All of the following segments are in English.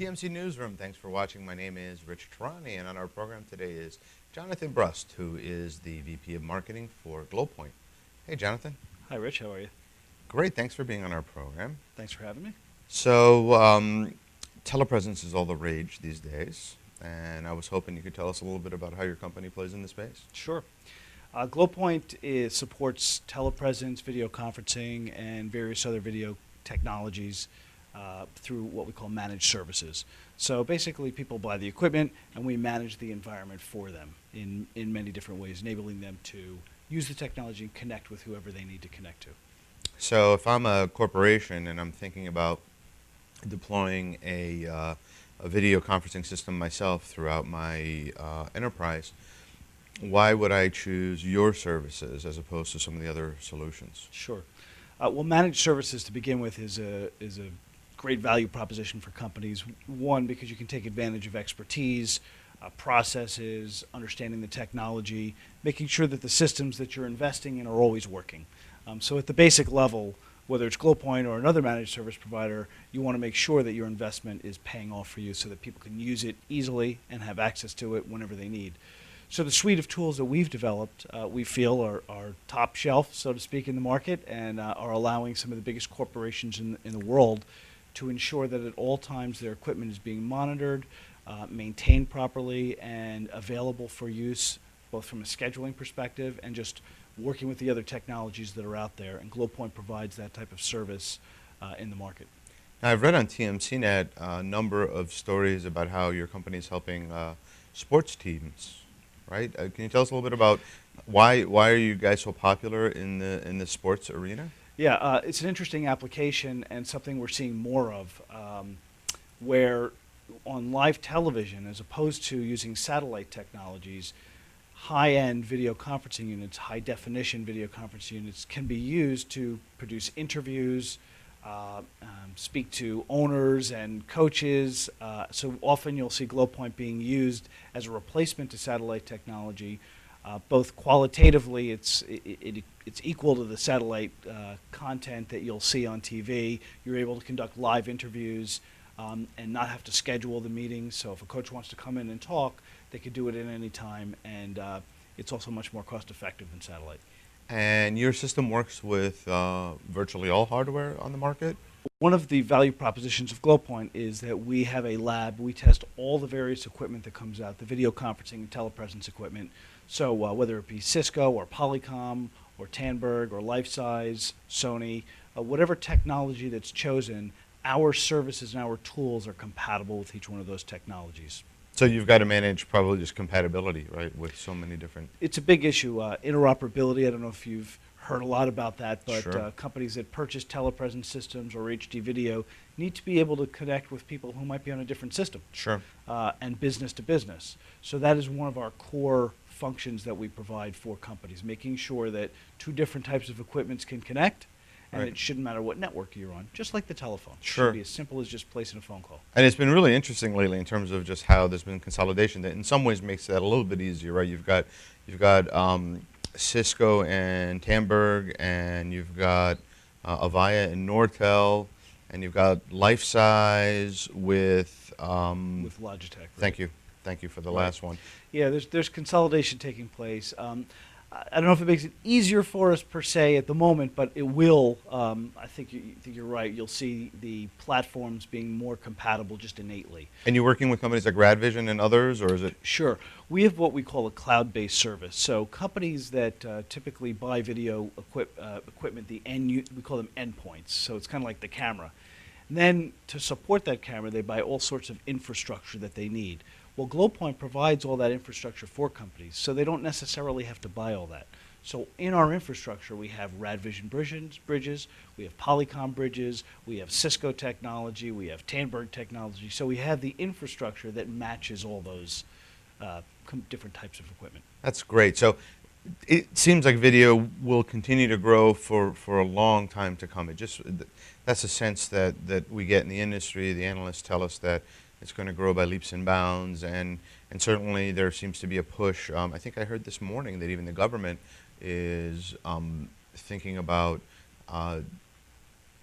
TMC Newsroom. Thanks for watching. My name is Rich Tehrani, and on our program today is Jonathan Brust, who is the VP of Marketing for Glowpoint. Hey, Jonathan. Hi, Rich. How are you? Great. Thanks for being on our program. Thanks for having me. So, telepresence is all the rage these days, and I was hoping you could tell us a little bit about how your company plays in the space. Sure. Glowpoint supports telepresence, video conferencing, and various other video technologies through what we call managed services. So basically, people buy the equipment, and we manage the environment for them in many different ways, enabling them to use the technology and connect with whoever they need to connect to. So, if I'm a corporation and I'm thinking about deploying a video conferencing system myself throughout my enterprise, why would I choose your services as opposed to some of the other solutions? Sure. Well, managed services to begin with is a great value proposition for companies. One, because you can take advantage of expertise, processes, understanding the technology, making sure that the systems that you're investing in are always working. So at the basic level, whether it's Glowpoint or another managed service provider, you want to make sure that your investment is paying off for you so that people can use it easily and have access to it whenever they need. So the suite of tools that we've developed, we feel are top shelf, so to speak, in the market, and are allowing some of the biggest corporations in the world to ensure that at all times their equipment is being monitored, maintained properly, and available for use, both from a scheduling perspective and just working with the other technologies that are out there. And Glowpoint provides that type of service in the market. Now, I've read on TMCnet a number of stories about how your company is helping sports teams. Right? Can you tell us a little bit about why are you guys so popular in the sports arena? Yeah, it's an interesting application and something we're seeing more of, where on live television, as opposed to using satellite technologies, high-end video conferencing units, high-definition video conference units can be used to produce interviews, speak to owners and coaches. So often you'll see Glowpoint being used as a replacement to satellite technology. Both qualitatively, it's equal to the satellite content that you'll see on TV. You're able to conduct live interviews and not have to schedule the meetings. So if a coach wants to come in and talk, they could do it at any time, and it's also much more cost-effective than satellite. And your system works with virtually all hardware on the market? One of the value propositions of Glowpoint is that we have a lab. We test all the various equipment that comes out, the video conferencing and telepresence equipment. So whether it be Cisco or Polycom or Tandberg or Lifesize, Sony, whatever technology that's chosen, our services and our tools are compatible with each one of those technologies. So you've got to manage probably just compatibility, right, with so many different... It's a big issue. Interoperability, I don't know if you've heard a lot about that, but Sure. Companies that purchase telepresence systems or HD video need to be able to connect with people who might be on a different system. Sure. And business to business. So that is one of our core functions that we provide for companies, making sure that two different types of equipments can connect, and Right. it shouldn't matter what network you're on, just like the telephone. Sure. It should be as simple as just placing a phone call. And it's been really interesting lately in terms of just how there's been consolidation that in some ways makes that a little bit easier, right? You've got Cisco and Tandberg, and you've got Avaya and Nortel, and you've got Lifesize with Logitech. Right? Thank you for the Right. last one. Yeah, there's consolidation taking place. I don't know if it makes it easier for us per se at the moment, but it will. I think you're right. You'll see the platforms being more compatible just innately. And you're working with companies like RadVision and others, or is it? Sure. We have what we call a cloud-based service. So companies that typically buy video equipment, we call them endpoints. So it's kind of like the camera. And then to support that camera, they buy all sorts of infrastructure that they need. Well, Glowpoint provides all that infrastructure for companies, so they don't necessarily have to buy all that. So in our infrastructure, we have RadVision bridges, we have Polycom bridges, we have Cisco technology, we have Tandberg technology. So we have the infrastructure that matches all those different types of equipment. That's great. So it seems like video will continue to grow for a long time to come. That's a sense that we get in the industry. The analysts tell us that it's going to grow by leaps and bounds, and certainly there seems to be a push. I think I heard this morning that even the government is thinking about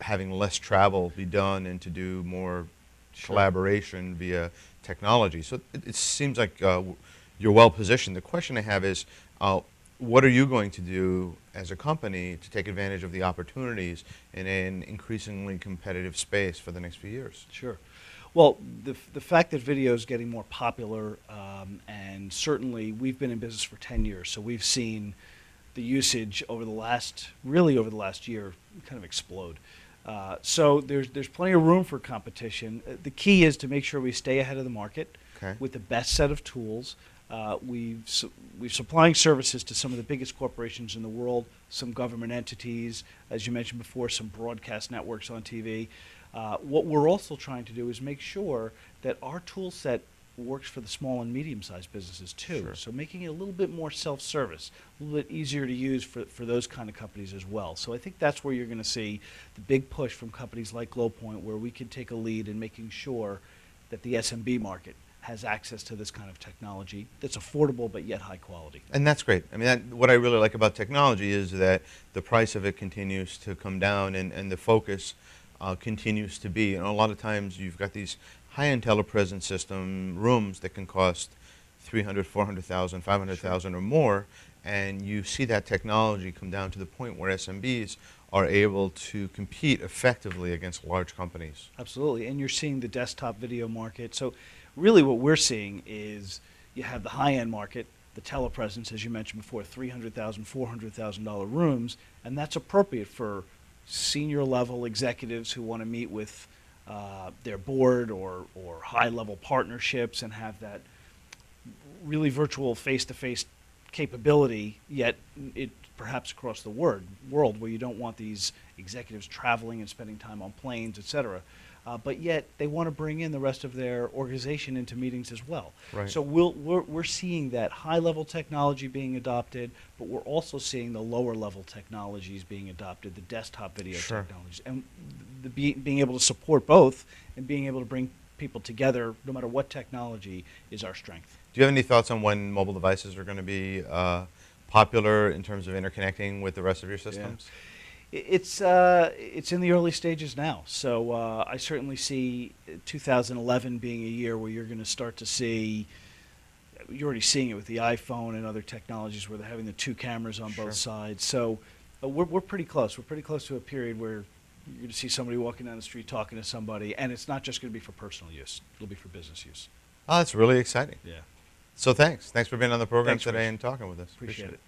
having less travel be done and to do more collaboration via technology. So it seems like you're well positioned. The question I have is, what are you going to do as a company to take advantage of the opportunities in an increasingly competitive space for the next few years? Sure. Well, the fact that video is getting more popular, and certainly we've been in business for 10 years, so we've seen the usage over the last year kind of explode. So there's plenty of room for competition. The key is to make sure we stay ahead of the market with the best set of tools. We're supplying services to some of the biggest corporations in the world, some government entities, as you mentioned before, some broadcast networks on TV. What we're also trying to do is make sure that our tool set works for the small and medium-sized businesses too. Sure. So making it a little bit more self-service, a little bit easier to use for those kind of companies as well. So I think that's where you're going to see the big push from companies like Glowpoint, where we can take a lead in making sure that the SMB market has access to this kind of technology that's affordable but yet high quality. And that's great. I mean, what I really like about technology is that the price of it continues to come down, and the focus continues to be. And a lot of times you've got these high-end telepresence system rooms that can cost $300,000, $400,000, $500,000 or more, and you see that technology come down to the point where SMBs are able to compete effectively against large companies. Absolutely, and you're seeing the desktop video market. So really what we're seeing is you have the high-end market, the telepresence, as you mentioned before, $300,000, $400,000 rooms, and that's appropriate for senior level executives who want to meet with their board or high-level partnerships and have that really virtual face-to-face capability, yet it perhaps across the world where you don't want these executives traveling and spending time on planes, et cetera. But yet they want to bring in the rest of their organization into meetings as well. Right. So we're seeing that high-level technology being adopted, but we're also seeing the lower-level technologies being adopted, the desktop video technologies. And being able to support both and being able to bring people together, no matter what technology, is our strength. Do you have any thoughts on when mobile devices are going to be popular in terms of interconnecting with the rest of your systems? Yeah. It's in the early stages now. So I certainly see 2011 being a year where you're going to start to see, you're already seeing it with the iPhone and other technologies where they're having the two cameras on both sides. So we're pretty close. We're pretty close to a period where you're going to see somebody walking down the street talking to somebody, and it's not just going to be for personal use. It'll be for business use. Oh, that's really exciting. Yeah. So thanks. Thanks for being on the program Thanks, today Rich. and talking with us. Appreciate it.